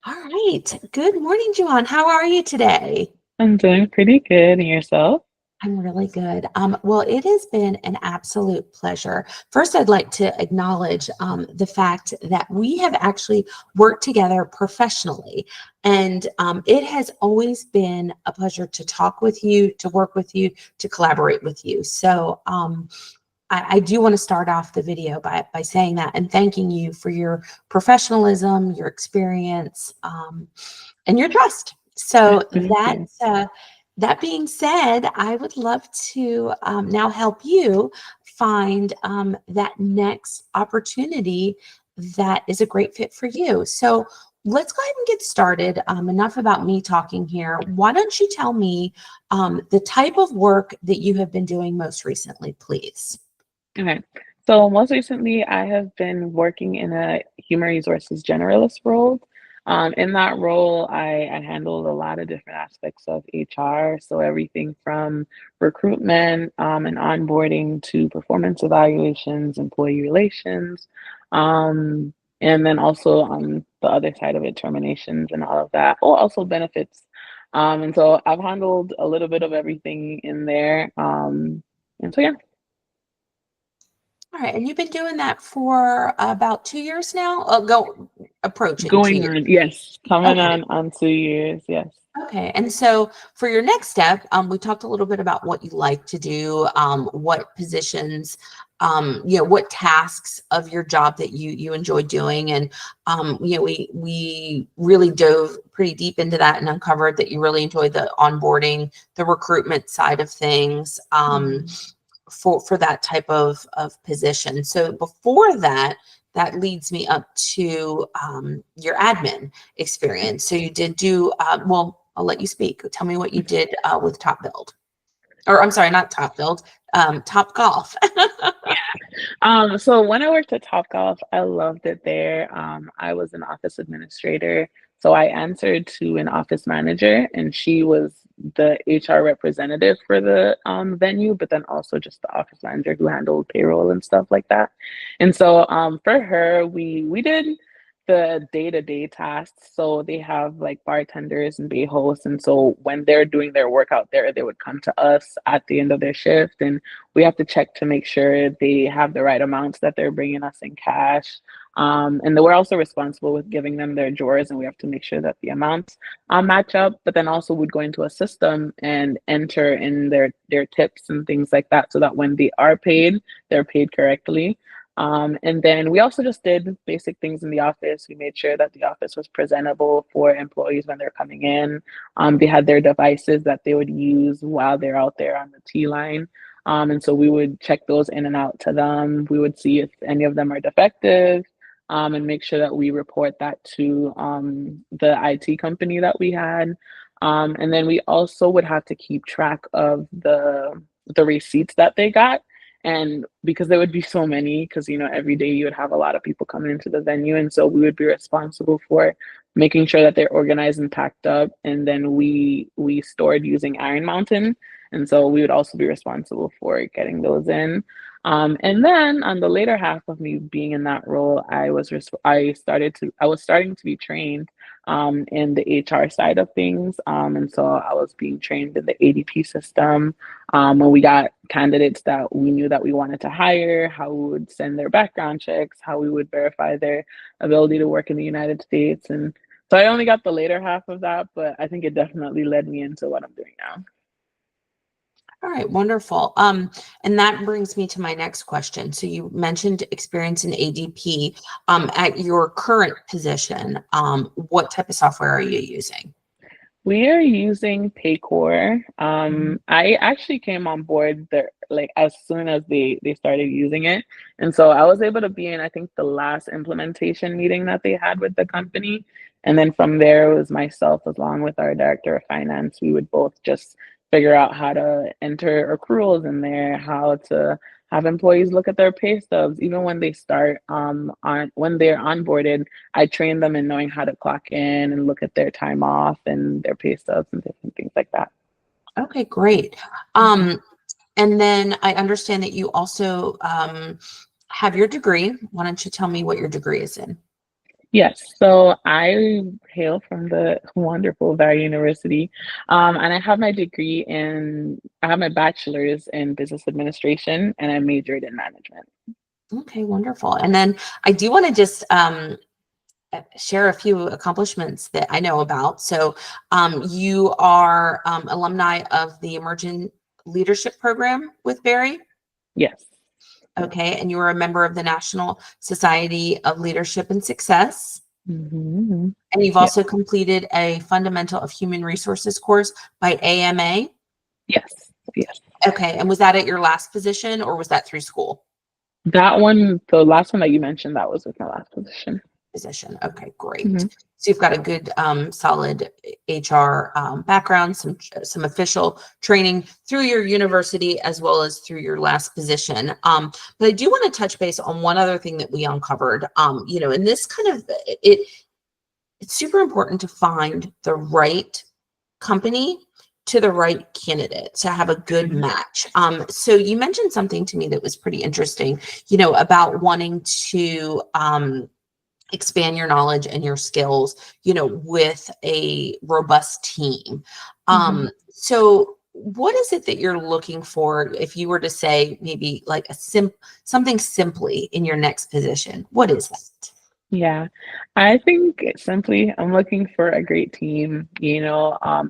All right. Good morning, Juan. How are you today? I'm doing pretty good. And yourself? I'm really good. Well, it has been an absolute pleasure. First, I'd like to acknowledge the fact that we have actually worked together professionally. And it has always been a pleasure to talk with you, to work with you, to collaborate with you. So I do want to start off the video by saying that and thanking you for your professionalism, your experience, and your trust. So Thank you. that being said, I would love to now help you find that next opportunity that is a great fit for you. So let's go ahead and get started. Enough about me talking here. Why don't you tell me the type of work that you have been doing most recently, please? Okay. So most recently, I have been working in a human resources generalist role. In that role, I handled a lot of different aspects of HR. So everything from recruitment and onboarding to performance evaluations, employee relations, and then also on the other side of it, terminations and all of that. Oh, also benefits. And so I've handled a little bit of everything in there. And so yeah. All right, and you've been doing that for about 2 years now? Go approaching two Going years. on, yes, coming Okay. on 2 years, yes. Okay. And so for your next step, we talked a little bit about what you like to do, what positions, what tasks of your job that you enjoy doing. And we really dove pretty deep into that and uncovered that you really enjoy the onboarding, the recruitment side of things. Mhm. For that type of position. So before that, that leads me up to your admin experience. So you did do well. I'll let you speak. Tell me what you did with Top Build, or I'm sorry, not Top Build, Top Golf. So when I worked at Topgolf, I loved it there. I was an office administrator, so I answered to an office manager, and she was the HR representative for the venue, but then also just the office manager who handled payroll and stuff like that. And so for her, we did the day-to-day tasks. So they have like bartenders and bay hosts, and so when they're doing their work out there, they would come to us at the end of their shift, and we have to check to make sure they have the right amounts that they're bringing us in cash. And then we're also responsible with giving them their drawers, and we have to make sure that the amounts match up. But then also would go into a system and enter in their tips and things like that, so that when they are paid, they're paid correctly. And then we also just did basic things in the office. We made sure that the office was presentable for employees when they're coming in. They had their devices that they would use while they're out there on the T line. And so we would check those in and out to them. We would see if any of them are defective, and make sure that we report that to the IT company that we had. And then we also would have to keep track of the receipts that they got. And because there would be so many, because every day you would have a lot of people coming into the venue, and so we would be responsible for making sure that they're organized and packed up. And then we stored using Iron Mountain, and so we would also be responsible for getting those in. And then on the later half of me being in that role, I was starting to be trained in the HR side of things, and so I was being trained in the ADP system. When we got candidates that we knew that we wanted to hire, how we would send their background checks, how we would verify their ability to work in the United States, and so I only got the later half of that, but I think it definitely led me into what I'm doing now. All right, wonderful. And that brings me to my next question. So you mentioned experience in ADP. At your current position, what type of software are you using? We are using Paycor. Mhm. I actually came on board there like as soon as they started using it. And so I was able to be in, I think, the last implementation meeting that they had with the company. And then from there it was myself along with our director of finance. We would both just figure out how to enter accruals in there, how to have employees look at their pay stubs, even when they start on when they're onboarded. I train them in knowing how to clock in and look at their time off and their pay stubs and different things like that. Okay, great. Mhm. Um, and then I understand that you also have your degree. Why don't you tell me what your degree is in? Yes, so I hail from the wonderful Valley University, and I have my bachelor's in business administration, and I majored in management. Okay, wonderful. And then I do want to just share a few accomplishments that I know about. So you are alumni of the Emerging Leadership Program with Barry. Yes. Okay, and you are a member of the National Society of Leadership and Success. Hmm. And you've Yes. also completed a Fundamental of Human Resources course by AMA. Yes. Yes. Okay, and was that at your last position or was that through school? That one, the last one that you mentioned, that was with my last position. Position. Okay, great. Hmm. So you've got a good, solid HR background, some official training through your university as well as through your last position. But I do want to touch base on one other thing that we uncovered. And this kind of it's super important to find the right company to the right candidate to have a good Hmm. match. So you mentioned something to me that was pretty interesting, about wanting to expand your knowledge and your skills, with a robust team. Hmm. So what is it that you're looking for if you were to say maybe like something simply in your next position? What is that? Yeah, I think simply I'm looking for a great team,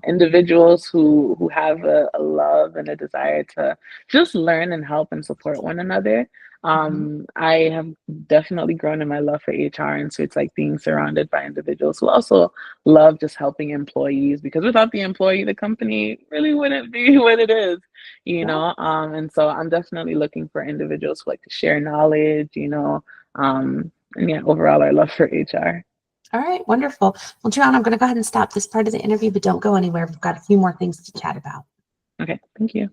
individuals who have a love and a desire to just learn and help and support one another. Mhm. I have definitely grown in my love for HR, and so it's like being surrounded by individuals who also love just helping employees because without the employee, the company really wouldn't be what it is, Yeah. And so I'm definitely looking for individuals who like to share knowledge, and yeah, overall, our love for HR. All right. Wonderful. Well, John, I'm going to go ahead and stop this part of the interview, but don't go anywhere. We've got a few more things to chat about. Okay, thank you.